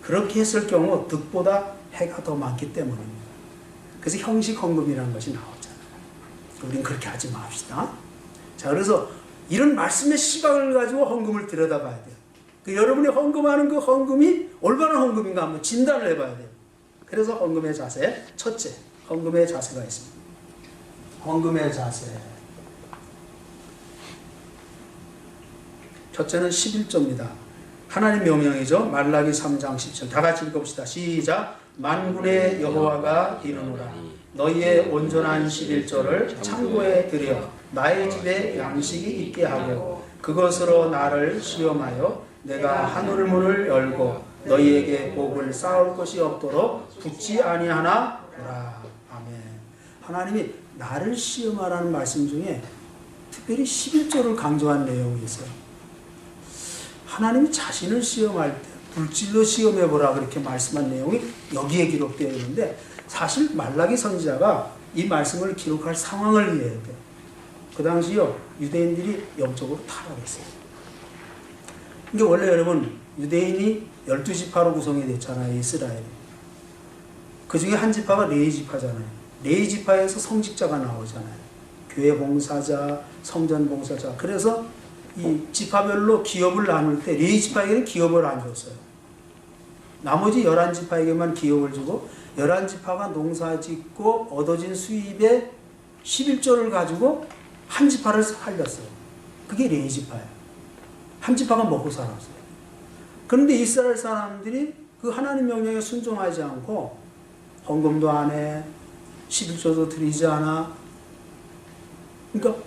그렇게 했을 경우 득보다 해가 더 많기 때문입니다. 그래서 형식 헌금이라는 것이 나오잖아요. 우리는 그렇게 하지 맙시다. 자, 그래서 이런 말씀의 시각을 가지고 헌금을 들여다봐야 돼요. 여러분이 헌금하는 그 헌금이 올바른 헌금인가 한번 진단을 해봐야 돼요. 그래서 헌금의 자세, 첫째, 헌금의 자세가 있습니다. 헌금의 자세. 첫째는 11조입니다. 하나님 명령이죠. 말라기 3장 10절. 다 같이 읽읍시다. 시작. 만군의 여호와가 이르노라. 너희의 온전한 11조를 창고에 들여 나의 집에 양식이 있게 하고 그것으로 나를 시험하여 내가 하늘 문을 열고 너희에게 복을 쌓을 것이 없도록 붙지 아니하나 보라. 아멘. 하나님이 나를 시험하라는 말씀 중에 특별히 11조를 강조한 내용이 있어요. 하나님이 자신을 시험할 때 불질로 시험해보라 그렇게 말씀한 내용이 여기에 기록되어 있는데 사실 말라기 선지자가 이 말씀을 기록할 상황을 이해해야 돼요. 그 당시요 유대인들이 영적으로 타락했어요. 이게 원래 여러분 유대인이 12지파로 구성이 됐잖아요. 이스라엘이. 그 중에 한 지파가 레위지파잖아요. 레위지파에서 성직자가 나오잖아요. 교회 봉사자, 성전 봉사자. 그래서 이 지파별로 기업을 나눌 때 레위지파에게는 기업을 안 줬어요. 나머지 11지파에게만 기업을 주고 11지파가 농사 짓고 얻어진 수입의 11조를 가지고 한 지파를 살렸어요. 그게 레위지파예요. 한 지파가 먹고 살았어요. 그런데 이스라엘 사람들이 그 하나님 명령에 순종하지 않고 헌금도 안 해, 11조도 드리지 않아. 그러니까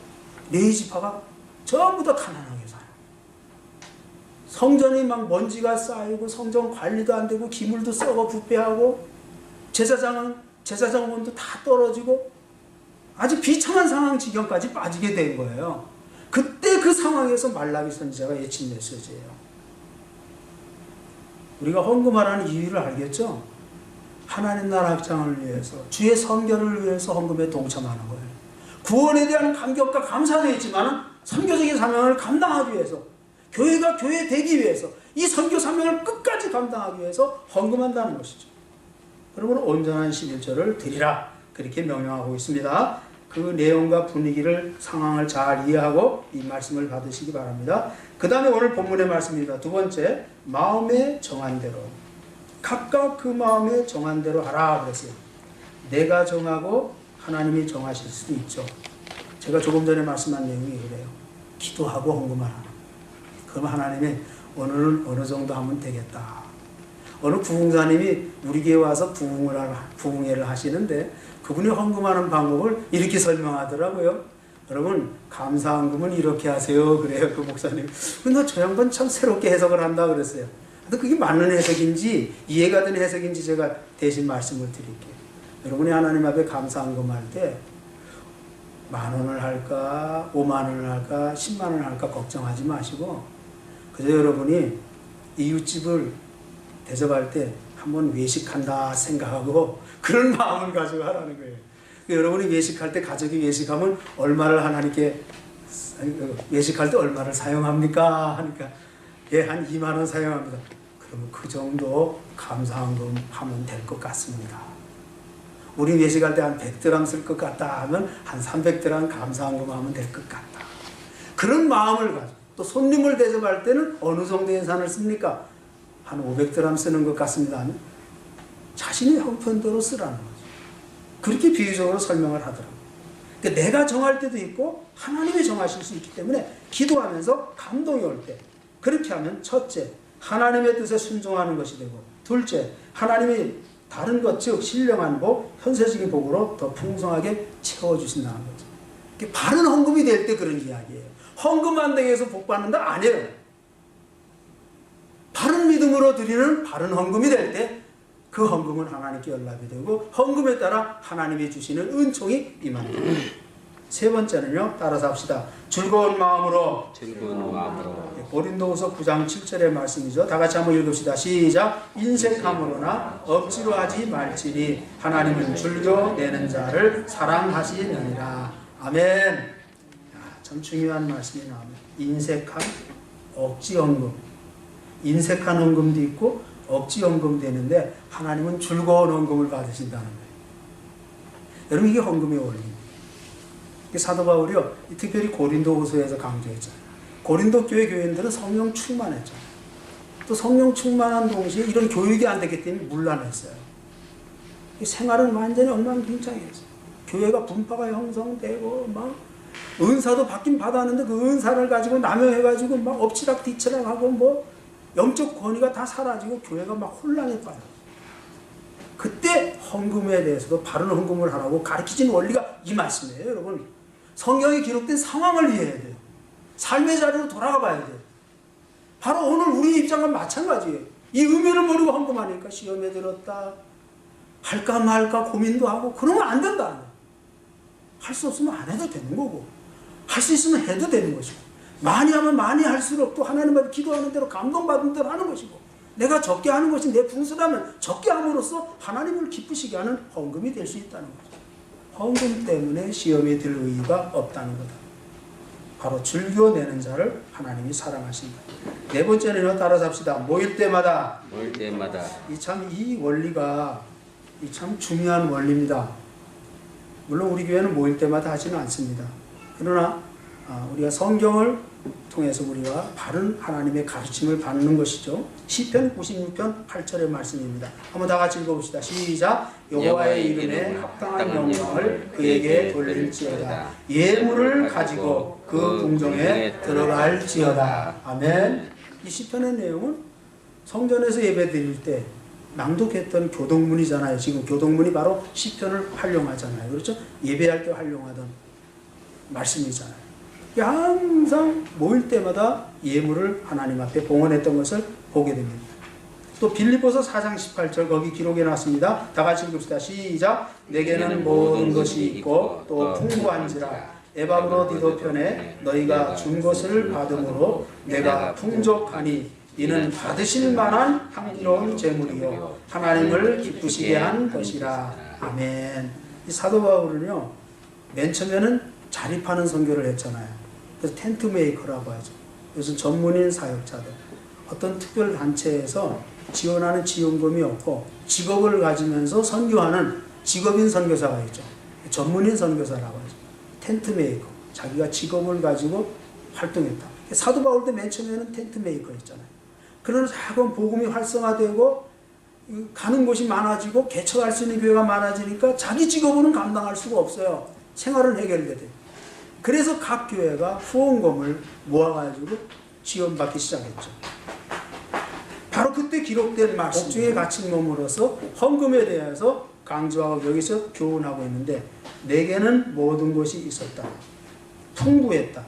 레위지파가 전부 다 가난하게 살아요. 성전이 막 먼지가 쌓이고 성전 관리도 안 되고 기물도 썩어 부패하고 제사장원도 다 떨어지고 아주 비참한 상황 지경까지 빠지게 된 거예요. 그때 그 상황에서 말라기 선지자가 예친 메시지예요. 우리가 헌금하라는 이유를 알겠죠? 하나님 나라 확장을 위해서 주의 선교를 위해서 헌금에 동참하는 거예요. 구원에 대한 감격과 감사도 있지만 선교적인 사명을 감당하기 위해서 교회가 교회 되기 위해서 이 선교 사명을 끝까지 감당하기 위해서 헌금한다는 것이죠. 그러면 온전한 11조를 드리라 그렇게 명령하고 있습니다. 그 내용과 분위기를 상황을 잘 이해하고 이 말씀을 받으시기 바랍니다. 그 다음에 오늘 본문의 말씀입니다. 두 번째, 마음에 정한 대로. 각각 그 마음에 정한 대로 하라 그랬어요. 내가 정하고 하나님이 정하실 수도 있죠. 제가 조금 전에 말씀한 내용이 그래요. 기도하고 헌금을 하는. 그럼 하나님이 오늘은 어느 정도 하면 되겠다. 어느 부흥사님이 우리 교회 와서 부흥회를 하시는데 그분이 헌금하는 방법을 이렇게 설명하더라고요. 여러분, 감사헌금은 이렇게 하세요. 그래요, 그 목사님. 근데 저 양반 참 새롭게 해석을 한다 그랬어요. 근데 그게 맞는 해석인지 이해가 되는 해석인지 제가 대신 말씀을 드릴게요. 여러분이 하나님 앞에 감사헌금 할 때 10,000원을 할까 50,000원을 할까 100,000원을 할까 걱정하지 마시고 그저 여러분이 이웃집을 대접할 때 한번 외식한다 생각하고 그런 마음을 가지고 하라는 거예요. 여러분이 외식할 때 가족이 외식하면 얼마를 하나님께 외식할 때 얼마를 사용합니까? 하니까 예, 한 2만 원 사용합니다. 그러면 그 정도 감사헌금 하면 될 것 같습니다. 우리 외식할 때 한 100드람 쓸 것 같다 하면 한 300드람 감사헌금 하면 될 것 같다. 그런 마음을 가지고 또 손님을 대접할 때는 어느 정도 예산을 씁니까? 한 500드람 쓰는 것 같습니다 하면 자신의 형편대로 쓰라는 거죠. 그렇게 비유적으로 설명을 하더라고요. 그러니까 내가 정할 때도 있고 하나님이 정하실 수 있기 때문에 기도하면서 감동이 올 때 그렇게 하면 첫째, 하나님의 뜻에 순종하는 것이 되고 둘째, 하나님이 다른 것, 즉 신령한 복, 현세적인 복으로 더 풍성하게 채워주신다는 거죠. 바른 헌금이 될 때 그런 이야기예요. 헌금한다고 해서 복 받는다? 아니에요. 바른 믿음으로 드리는 바른 헌금이 될 때 그 헌금은 하나님께 연락이 되고 헌금에 따라 하나님이 주시는 은총이 임합니다. 세 번째는요, 따라서 합시다. 즐거운 마음으로. 고린도후서 9장 7절의 말씀이죠. 다 같이 한번 읽읍시다. 시작. 인색함으로나 억지로 하지 말지니 하나님은 즐겨 내는 자를 사랑하시느니라. 아멘. 참 중요한 말씀이 나옵니다. 인색함, 억지 헌금. 인색한 헌금도 있고 억지 헌금 되는데 하나님은 즐거운 헌금을 받으신다는 거예요. 여러분, 이게 헌금의 원리입니다. 사도 바울이요, 특별히 고린도후서에서 강조했잖아요. 고린도 교회 교인들은 성령 충만했잖아요. 또 성령 충만한 동시에 이런 교육이 안 됐기 때문에 문란했어요. 생활은 완전히 엉망진창이었어요. 교회가 분파가 형성되고 막 은사도 받긴 받았는데 그 은사를 가지고 남용해가지고 막 엎치락 뒤치락 하고 뭐 영적 권위가 다 사라지고 교회가 막 혼란에 빠져요. 그때 헌금에 대해서도 바른 헌금을 하라고 가르치신 원리가 이 말씀이에요. 여러분, 성경에 기록된 상황을 이해해야 돼요. 삶의 자리로 돌아가 봐야 돼요. 바로 오늘 우리 입장과 마찬가지예요. 이 의미를 모르고 헌금하니까 시험에 들었다 할까 말까 고민도 하고 그러면 안 된다. 할 수 없으면 안 해도 되는 거고 할 수 있으면 해도 되는 것이고 많이 하면 많이 할수록 또 하나님 앞에 기도하는 대로 감동받은 대로 하는 것이고 내가 적게 하는 것이 내 분수라면 적게 함으로써 하나님을 기쁘시게 하는 헌금이 될 수 있다는 거죠. 헌금 때문에 시험에 들 의의가 없다는 거다. 바로 즐겨내는 자를 하나님이 사랑하신다. 네 번째는요, 따라서 합시다. 모일 때마다. 이 원리가 참 중요한 원리입니다. 물론 우리 교회는 모일 때마다 하지는 않습니다. 그러나 우리가 성경을 통해서 우리가 바른 하나님의 가르침을 받는 것이죠. 시편 96편 8절의 말씀입니다. 한번 다 같이 읽어봅시다. 시작. 여호와의 이름에 합당한 영광을 그에게 돌릴지어다. 예물을 가지고 그 궁정에 들어갈지어다. 아멘. 이 시편의 내용은 성전에서 예배 드릴 때 낭독했던 교동문이잖아요. 지금 교동문이 바로 시편을 활용하잖아요. 그렇죠? 예배할 때 활용하던 말씀이잖아요. 항상 모일 때마다 예물을 하나님 앞에 봉헌했던 것을 보게 됩니다. 또 빌립보서 4장 18절 거기 기록해 놨습니다. 다 같이 읽읍시다. 시작. 내게는 모든 것이 있고 또 풍부한지라 에바브로디도 편에 너희가 준 것을 받음으로 내가 풍족하니 이는 받으실 만한 향기로운 제물이요 하나님을 기쁘시게 한 것이라. 아멘. 이 사도 바울은요, 맨 처음에는 자립하는 선교를 했잖아요. 그래서 텐트 메이커라고 하죠. 요즘 전문인 사역자들, 어떤 특별 단체에서 지원하는 지원금이 없고 직업을 가지면서 선교하는 직업인 선교사가 있죠. 전문인 선교사라고 하죠. 텐트 메이커, 자기가 직업을 가지고 활동했다. 사도 바울 때 맨 처음에는 텐트 메이커였잖아요. 그러나 자꾸 복음이 활성화되고 가는 곳이 많아지고 개척할 수 있는 교회가 많아지니까 자기 직업으로는 감당할 수가 없어요. 생활은 해결돼야 돼요. 그래서 각 교회가 후원금을 모아가지고 지원받기 시작했죠. 바로 그때 기록된 말씀 중에 갇힌 몸으로서 헌금에 대해서 강조하고 여기서 교훈하고 있는데, 내게는 모든 것이 있었다. 풍부했다.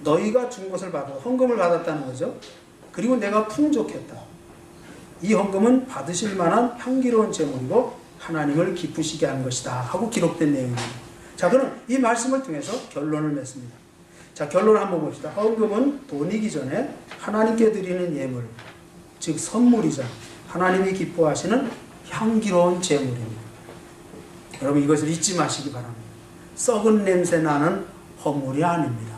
너희가 준 것을 받아 헌금을 받았다는 거죠. 그리고 내가 풍족했다. 이 헌금은 받으실 만한 향기로운 제물이고 하나님을 기쁘시게 한 것이다 하고 기록된 내용입니다. 자, 그럼 이 말씀을 통해서 결론을 맺습니다. 자, 결론을 한번 봅시다. 헌금은 돈이기 전에 하나님께 드리는 예물, 즉 선물이자 하나님이 기뻐하시는 향기로운 제물입니다. 여러분, 이것을 잊지 마시기 바랍니다. 썩은 냄새 나는 헌물이 아닙니다.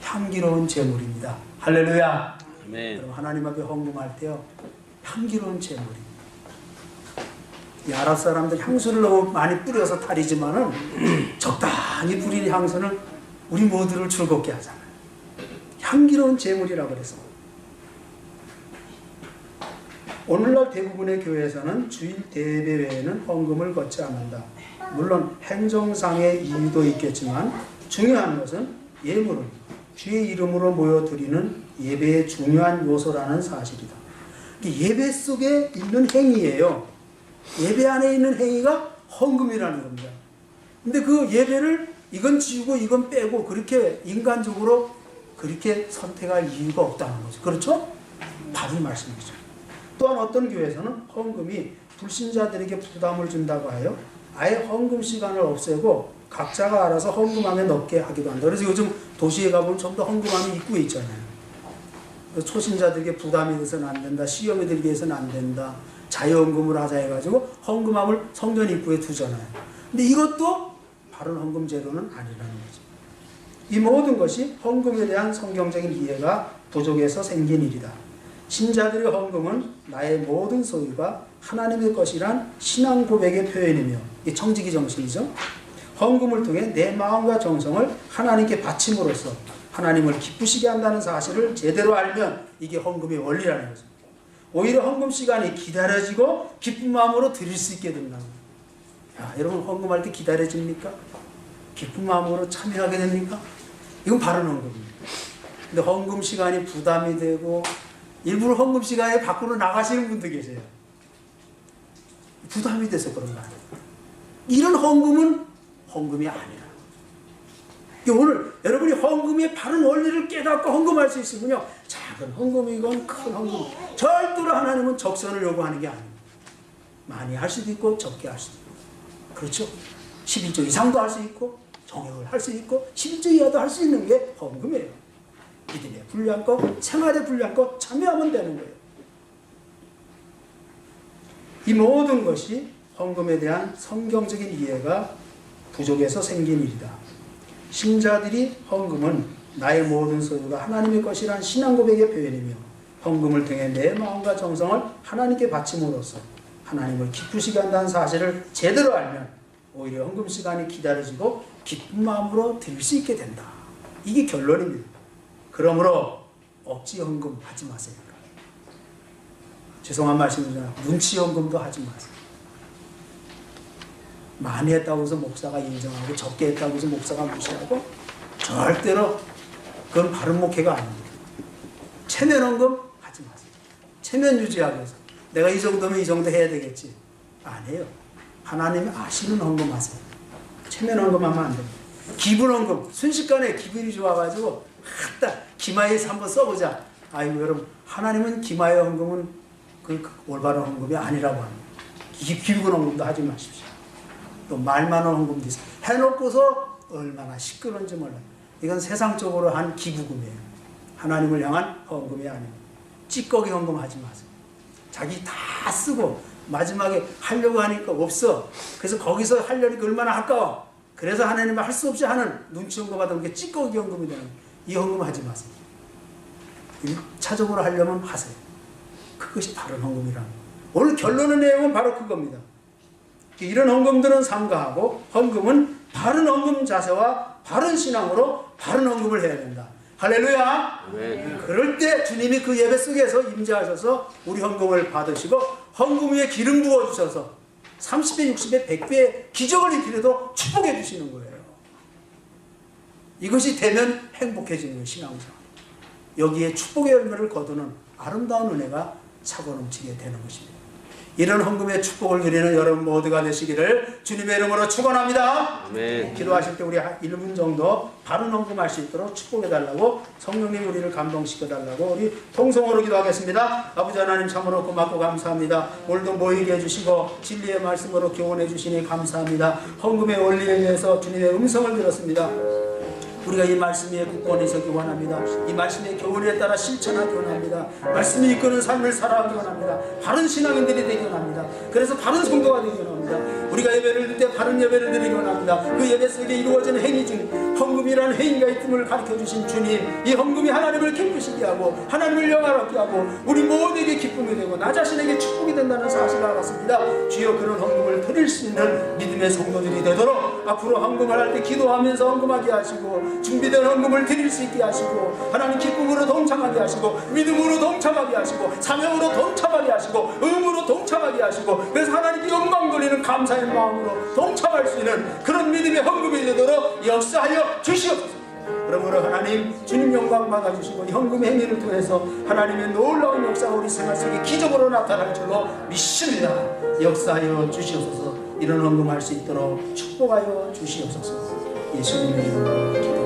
향기로운 제물입니다. 할렐루야. 아멘. 여러분, 하나님 앞에 헌금할 때요, 향기로운 제물입니다. 이 아랍 사람들 향수를 너무 많이 뿌려서 탈이지만은 적당히 뿌린 향수는 우리 모두를 즐겁게 하잖아요. 향기로운 제물이라고 그래서. 오늘날 대부분의 교회에서는 주일 대예배 외에는 헌금을 걷지 않는다. 물론 행정상의 이유도 있겠지만 중요한 것은 예물은 주의 이름으로 모여드리는 예배의 중요한 요소라는 사실이다. 예배 속에 있는 행위예요. 예배 안에 있는 행위가 헌금이라는 겁니다. 근데 그 예배를 이건 지우고 이건 빼고 그렇게 인간적으로 그렇게 선택할 이유가 없다는 거죠. 그렇죠? 바른 말씀이죠. 또한 어떤 교회에서는 헌금이 불신자들에게 부담을 준다고 하여 아예 헌금 시간을 없애고 각자가 알아서 헌금함에 넣게 하기도 한다. 그래서 요즘 도시에 가보면 좀 더 헌금함이 입구에 있잖아요. 초신자들에게 부담이 돼서는 안 된다. 시험에 들게 해서는 안 된다. 자유헌금을 하자 해가지고 헌금함을 성전 입구에 두잖아요. 근데 이것도 바른 헌금 제도는 아니라는 거죠. 이 모든 것이 헌금에 대한 성경적인 이해가 부족해서 생긴 일이다. 신자들의 헌금은 나의 모든 소유가 하나님의 것이란 신앙 고백의 표현이며, 이 청지기 정신이죠. 헌금을 통해 내 마음과 정성을 하나님께 바침으로써 하나님을 기쁘시게 한다는 사실을 제대로 알면 이게 헌금의 원리라는 거죠. 오히려 헌금 시간이 기다려지고 기쁜 마음으로 드릴 수 있게 된다는 거예요. 야, 여러분, 헌금할 때 기다려집니까? 기쁜 마음으로 참여하게 됩니까? 이건 바른 헌금입니다. 근데 헌금 시간이 부담이 되고 일부러 헌금 시간에 밖으로 나가시는 분도 계세요. 부담이 돼서 그런 거 아니에요. 이런 헌금은 헌금이 아니라. 오늘 여러분이 헌금의 바른 원리를 깨닫고 헌금할 수 있으면요, 작은 헌금이건 큰 헌금, 절대로 하나님은 적선을 요구하는 게 아닙니다. 많이 할 수도 있고 적게 할 수도 있고, 그렇죠? 11조 이상도 할 수 있고 정액을 할 수 있고 11조 이하도 할 수 있는 게 헌금이에요. 믿음에 불리한 것, 생활에 불리한 것 참여하면 되는 거예요. 이 모든 것이 헌금에 대한 성경적인 이해가 부족해서 생긴 일이다. 신자들이 헌금은 나의 모든 소유가 하나님의 것이란 신앙 고백의 표현이며, 헌금을 통해 내 마음과 정성을 하나님께 바침으로써 하나님을 기쁘시게 한다는 사실을 제대로 알면 오히려 헌금 시간이 기다려지고 기쁜 마음으로 드릴 수 있게 된다. 이게 결론입니다. 그러므로 억지 헌금 하지 마세요. 죄송한 말씀이지만 눈치 헌금도 하지 마세요. 많이 했다고 해서 목사가 인정하고 적게 했다고 해서 목사가 무시하고, 절대로 그건 바른 목회가 아닙니다. 체면 헌금 하지 마세요. 체면 유지하기 위해서 내가 이 정도면 이 정도 해야 되겠지. 아니에요. 하나님이 아시는 헌금 하세요. 체면 헌금하면 안 됩니다. 기분 헌금, 순식간에 기분이 좋아가지고 기마에서 한번 써보자. 아이고, 여러분, 하나님은 기마의 헌금은 그 올바른 헌금이 아니라고 합니다. 기분 헌금도 하지 마십시오. 또 말 많은 헌금도 있어요. 해놓고서 얼마나 시끄러운지 몰라요. 이건 세상적으로 한 기부금이에요. 하나님을 향한 헌금이 아닙니다. 찌꺼기 헌금 하지 마세요. 자기 다 쓰고 마지막에 하려고 하니까 없어. 그래서 거기서 하려니까 얼마나 아까워. 그래서 하나님은 할 수 없이 하는 눈치 헌금 하던 게 찌꺼기 헌금이 되는 거예요. 이 헌금 하지 마세요. 1차적으로 하려면 하세요. 그것이 바른 헌금이라는 거예요. 오늘 결론의 내용은 바로 그겁니다. 이런 헌금들은 삼가하고, 헌금은 바른 헌금 자세와 바른 신앙으로 바른 헌금을 해야 된다. 할렐루야. 아멘. 그럴 때 주님이 그 예배 속에서 임재하셔서 우리 헌금을 받으시고 헌금 위에 기름 부어주셔서 30배, 60배, 100배의 기적을 일으키려도 축복해 주시는 거예요. 이것이 되면 행복해지는 거예요. 신앙생활. 여기에 축복의 열매를 거두는 아름다운 은혜가 차고 넘치게 되는 것입니다. 이런 헌금의 축복을 누리는 여러분 모두가 되시기를 주님의 이름으로 축원합니다. 아멘. 기도하실 때 우리 1분 정도 바른 헌금할 수 있도록 축복해달라고 성령님이 우리를 감동시켜달라고 우리 통성으로 기도하겠습니다. 아버지 하나님 참으로 고맙고 감사합니다. 오늘도 모이게 해주시고 진리의 말씀으로 교훈해 주시니 감사합니다. 헌금의 원리에 대해서 주님의 음성을 들었습니다. 우리가 이 말씀 위에 굳건히 서기 원합니다. 이 말씀의 교훈에 따라 실천하기 원합니다. 말씀이 이끄는 삶을 살아가기 원합니다. 바른 신앙인들이 되기 원합니다. 그래서 바른 성도가 되기 원합니다. 우리가 예배를 드릴 때 바른 예배를 드리기 원합니다. 그 예배 속에 이루어지는 행위 중 헌금이라는 행위가 있음을 가르쳐주신 주님, 이 헌금이 하나님을 기쁘시게 하고 하나님을 영화롭게 하고 우리 모두에게 기쁨이 되고 나 자신에게 축복이 된다는 사실을 알았습니다. 주여 그런 헌금을 드릴 수 있는 믿음의 성도들이 되도록 앞으로 헌금을 할 때 기도하면서 헌금하게 하시고 준비된 헌금을 드릴 수 있게 하시고 하나님 기쁨으로 동참하게 하시고 믿음으로 동참하게 하시고 사명으로 동참하게 하시고 의무로 동참하게 하시고 그래서 하나님께 영광 돌리는 감사의 마음으로 동참할 수 있는 그런 믿음의 헌금이 되도록 역사하여 주시옵소서. 그러므로 하나님 주님 영광 받아주시고 현금 행위를 통해서 하나님의 놀라운 역사가 우리 생활 속에 기적으로 나타날 줄로 믿습니다. 역사하여 주시옵소서. 이런 헌금할 수 있도록 축복하여 주시옵소서. 예수님의 이름으로 기도합니다.